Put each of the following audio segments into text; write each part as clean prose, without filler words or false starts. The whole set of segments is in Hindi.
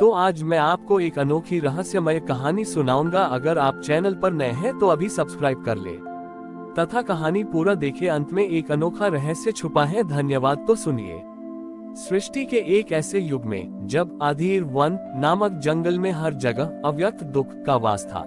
तो आज मैं आपको एक अनोखी रहस्यमय कहानी सुनाऊंगा। अगर आप चैनल पर नए हैं तो अभी सब्सक्राइब कर ले तथा कहानी पूरा देखें। अंत में एक अनोखा रहस्य छुपा है। धन्यवाद। तो सुनिए। सृष्टि के एक ऐसे युग में जब अधीर वन नामक जंगल में हर जगह अव्यक्त दुख का वास था।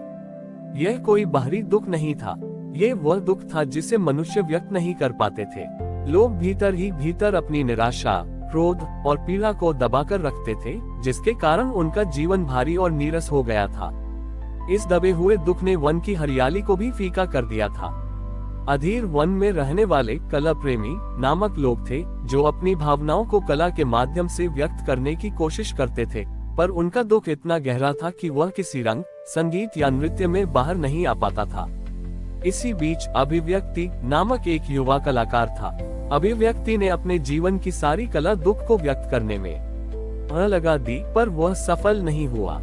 यह कोई बाहरी दुख नहीं था, ये वह दुख था जिसे मनुष्य व्यक्त नहीं कर पाते थे। लोग भीतर ही भीतर अपनी निराशा, क्रोध और पीड़ा को दबाकर रखते थे, जिसके कारण उनका जीवन भारी और नीरस हो गया था। इस दबे हुए दुख ने वन की हरियाली को भी फीका कर दिया था। अधीर वन में रहने वाले कला प्रेमी नामक लोग थे, जो अपनी भावनाओं को कला के माध्यम से व्यक्त करने की कोशिश करते थे, पर उनका दुख इतना गहरा था कि वह किसी रंग, संगीत या नृत्य में बाहर नहीं आ पाता था। इसी बीच अभिव्यक्ति नामक एक युवा कलाकार था। अभिव्यक्ति ने अपने जीवन की सारी कला दुख को व्यक्त करने में लगा दी, पर वह सफल नहीं हुआ।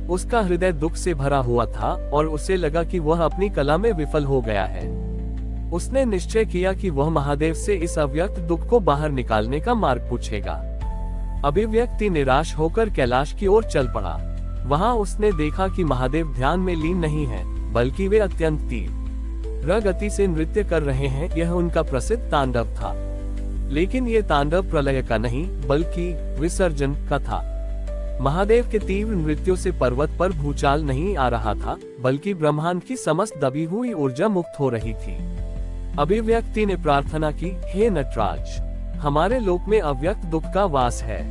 उसका हृदय दुख से भरा हुआ था और उसे लगा कि वह अपनी कला में विफल हो गया है। उसने निश्चय किया कि वह महादेव से इस अव्यक्त दुख को बाहर निकालने का मार्ग पूछेगा। अभिव्यक्ति निराश होकर कैलाश की ओर चल पड़ा। वहां उसने देखा कि महादेव ध्यान में लीन नहीं है, बल्कि वे अत्यंत तीव्र गति से नृत्य कर रहे हैं। यह उनका प्रसिद्ध तांडव था, लेकिन ये तांडव प्रलय का नहीं बल्कि विसर्जन का था। महादेव के तीव्र नृत्यों से पर्वत पर भूचाल नहीं आ रहा था, बल्कि ब्रह्मांड की समस्त दबी हुई ऊर्जा मुक्त हो रही थी। अभिव्यक्ति ने प्रार्थना की, हे नटराज, हमारे लोक में अव्यक्त दुख का वास है।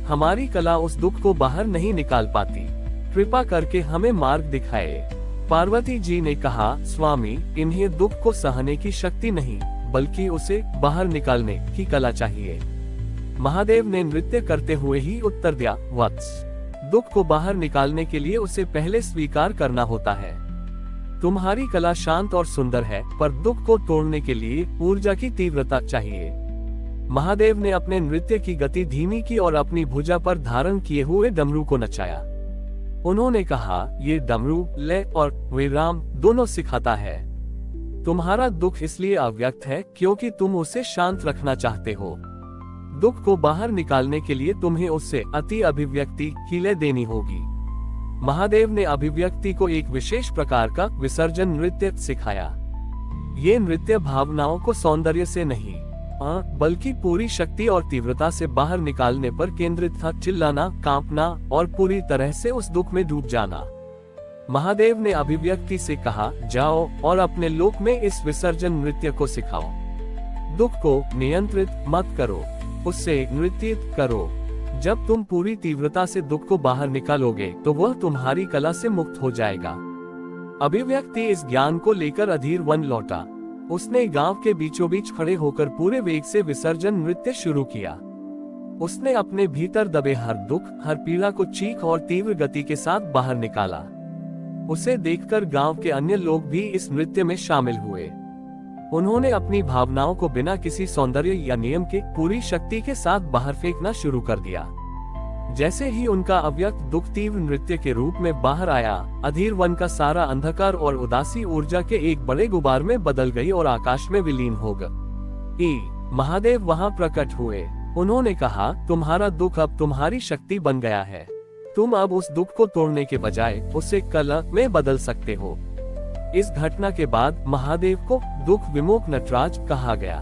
हमारी कला उस दुख को बाहर नहीं निकाल पाती, कृपा करके हमें मार्ग दिखाए। पार्वती जी ने कहा, स्वामी, इन्हें दुख को सहने की शक्ति नहीं, बल्कि उसे बाहर निकालने की कला चाहिए। महादेव ने नृत्य करते हुए ही उत्तर दिया, वत्स, दुख को बाहर निकालने के लिए उसे पहले स्वीकार करना होता है। तुम्हारी कला शांत और सुंदर है, पर दुख को तोड़ने के लिए ऊर्जा की तीव्रता चाहिए। महादेव ने अपने नृत्य की गति धीमी की और अपनी भुजा पर धारण किए हुए डमरू को नचाया। उन्होंने कहा, ये डमरू लय और विराम दोनों सिखाता है। तुम्हारा दुख इसलिए अव्यक्त है क्योंकि तुम उसे शांत रखना चाहते हो। दुख को बाहर निकालने के लिए तुम्हें उससे अति अभिव्यक्ति की लय देनी होगी। महादेव ने अभिव्यक्ति को एक विशेष प्रकार का विसर्जन नृत्य सिखाया। ये नृत्य भावनाओं को सौंदर्य से नहीं बल्कि पूरी शक्ति और तीव्रता से बाहर निकालने पर केंद्रित था। चिल्लाना, कांपना और पूरी तरह से उस दुख में डूब जाना। महादेव ने अभिव्यक्ति से कहा, जाओ और अपने लोक में इस विसर्जन नृत्य को सिखाओ। दुख को नियंत्रित मत करो, उससे नृत्य करो। जब तुम पूरी तीव्रता से दुख को बाहर निकालोगे तो वह तुम्हारी कला से मुक्त हो जाएगा। अभिव्यक्ति इस ज्ञान को लेकर अधीर वन लौटा। उसने गांव के बीचों बीच खड़े होकर पूरे वेग से विसर्जन नृत्य शुरू किया। उसने अपने भीतर दबे हर दुख, हर पीड़ा को चीख और तीव्र गति के साथ बाहर निकाला। उसे देखकर गांव के अन्य लोग भी इस नृत्य में शामिल हुए। उन्होंने अपनी भावनाओं को बिना किसी सौंदर्य या नियम के पूरी शक्ति के साथ बाहर फेंकना शुरू कर दिया। जैसे ही उनका अव्यक्त दुख तीव्र नृत्य के रूप में बाहर आया, अधीर वन का सारा अंधकार और उदासी ऊर्जा के एक बड़े गुबार में बदल गई और आकाश में विलीन हो गई। महादेव वहां प्रकट हुए। उन्होंने कहा, तुम्हारा दुख अब तुम्हारी शक्ति बन गया है। तुम अब उस दुख को तोड़ने के बजाय उसे कला में बदल सकते हो। इस घटना के बाद महादेव को दुख विमुख नटराज कहा गया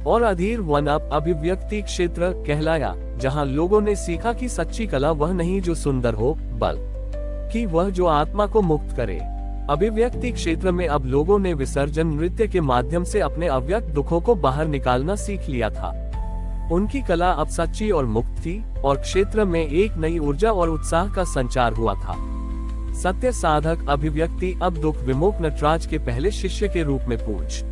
और अधीर वन अब अभिव्यक्ति क्षेत्र कहलाया, जहां लोगों ने सीखा कि सच्ची कला वह नहीं जो सुंदर हो, बल्कि वह जो आत्मा को मुक्त करे। अभिव्यक्ति क्षेत्र में अब लोगों ने विसर्जन नृत्य के माध्यम से अपने अव्यक्त दुखों को बाहर निकालना सीख लिया था। उनकी कला अब सच्ची और मुक्त थी और क्षेत्र में एक नई ऊर्जा और उत्साह का संचार हुआ था। सत्य साधक अभिव्यक्ति अब दुख विमुख नटराज के पहले शिष्य के रूप में पूज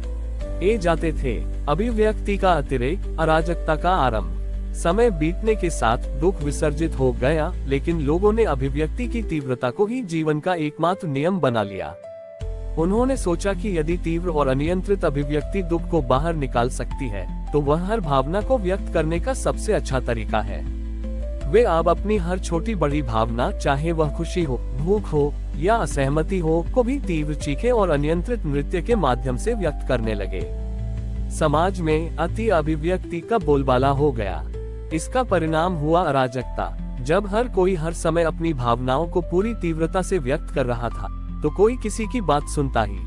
जाते थे। अभिव्यक्ति का अतिरेक, अराजकता का आरंभ। समय बीतने के साथ दुख विसर्जित हो गया, लेकिन लोगों ने अभिव्यक्ति की तीव्रता को ही जीवन का एकमात्र नियम बना लिया। उन्होंने सोचा कि यदि तीव्र और अनियंत्रित अभिव्यक्ति दुख को बाहर निकाल सकती है, तो वह हर भावना को व्यक्त करने का सबसे अच्छा तरीका है। वे अब अपनी हर छोटी बड़ी भावना, चाहे वह खुशी हो, भूख हो या असहमति हो, को भी तीव्र चीखे और अनियंत्रित नृत्य के माध्यम से व्यक्त करने लगे। समाज में अति अभिव्यक्ति का बोलबाला हो गया। इसका परिणाम हुआ अराजकता। जब हर कोई हर समय अपनी भावनाओं को पूरी तीव्रता से व्यक्त कर रहा था, तो कोई किसी की बात सुनता ही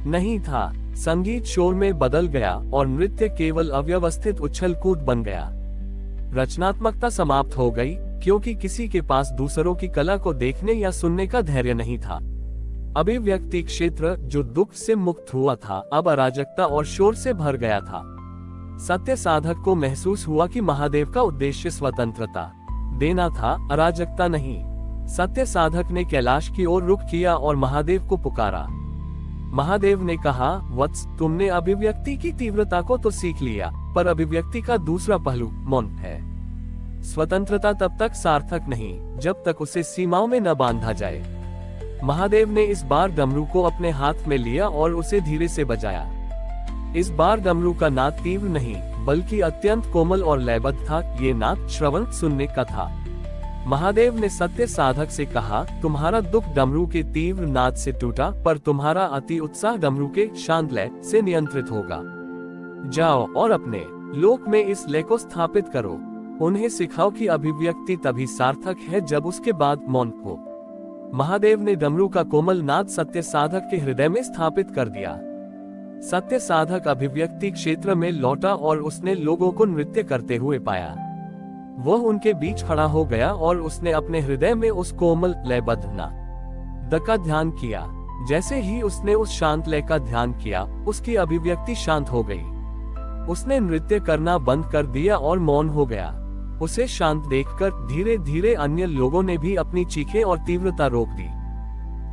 नहीं था। संगीत शोर में बदल गया और नृत्य केवल अव्यवस्थित उछल कूद बन गया। रचनात्मकता समाप्त हो गई, क्योंकि किसी के पास दूसरों की कला को देखने या सुनने का धैर्य नहीं था। अभिव्यक्ति क्षेत्र जो दुख से मुक्त हुआ था, अब अराजकता और शोर से भर गया था। सत्य साधक को महसूस हुआ कि महादेव का उद्देश्य स्वतंत्रता देना था, अराजकता नहीं। सत्य साधक ने कैलाश की ओर रुख किया और महादेव को पुकारा। महादेव ने कहा, वत्स, तुमने अभिव्यक्ति की तीव्रता को तो सीख लिया, पर अभिव्यक्ति का दूसरा पहलू मौन है। स्वतंत्रता तब तक सार्थक नहीं जब तक उसे सीमाओं में न बांधा जाए। महादेव ने इस बार डमरू को अपने हाथ में लिया और उसे धीरे से बजाया। इस बार डमरू का नाद तीव्र नहीं, बल्कि अत्यंत कोमल और लयबद्ध था। ये नाद श्रवण सुनने का था। महादेव ने सत्य साधक से कहा, तुम्हारा दुख डमरू के तीव्र नाद से टूटा, पर तुम्हारा अति उत्साह डमरू के शांत लय से नियंत्रित होगा। जाओ और अपने लोक में इस लय को स्थापित करो। उन्हें सिखाओ कि अभिव्यक्ति तभी सार्थक है जब उसके बाद मौन हो। महादेव ने डमरू का कोमल नाद सत्य साधक के हृदय में स्थापित कर दिया। सत्य साधक अभिव्यक्ति क्षेत्र में लौटा और उसने लोगों को नृत्य करते हुए पाया। वह उनके बीच खड़ा हो गया और उसने अपने हृदय में उस कोमल लयबद्ध नाद का ध्यान किया। जैसे ही उसने उस शांत लय का ध्यान किया, उसकी अभिव्यक्ति शांत हो गई। उसने नृत्य करना बंद कर दिया और मौन हो गया। उसे शांत देखकर धीरे धीरे अन्य लोगों ने भी अपनी चीखें और तीव्रता रोक दी।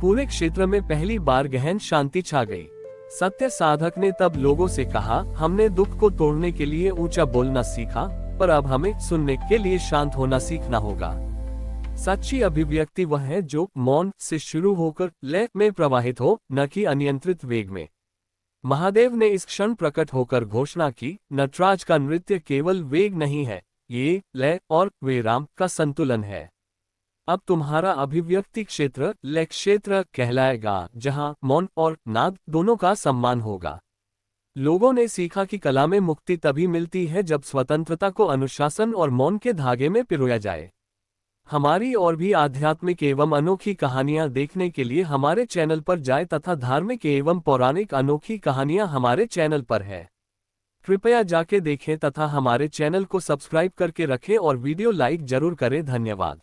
पूरे क्षेत्र में पहली बार गहन शांति छा गई। सत्य साधक ने तब लोगों से कहा, हमने दुख को तोड़ने के लिए ऊंचा बोलना सीखा, पर अब हमें सुनने के लिए शांत होना सीखना होगा। सच्ची अभिव्यक्ति वह है जो मौन से शुरू होकर लय में प्रवाहित हो, न कि अनियंत्रित वेग में। महादेव ने इस क्षण प्रकट होकर घोषणा की, नटराज का नृत्य केवल वेग नहीं है, ये लय और विराम का संतुलन है। अब तुम्हारा अभिव्यक्ति क्षेत्र लय क्षेत्र कहलाएगा, जहां मौन और नाद दोनों का सम्मान होगा। लोगों ने सीखा कि कला में मुक्ति तभी मिलती है जब स्वतंत्रता को अनुशासन और मौन के धागे में पिरोया जाए। हमारी और भी आध्यात्मिक एवं अनोखी कहानियां देखने के लिए हमारे चैनल पर जाएं तथा धार्मिक एवं पौराणिक अनोखी कहानियां हमारे चैनल पर है। कृपया जाके देखें तथा हमारे चैनल को सब्सक्राइब करके रखें और वीडियो लाइक जरूर करें। धन्यवाद।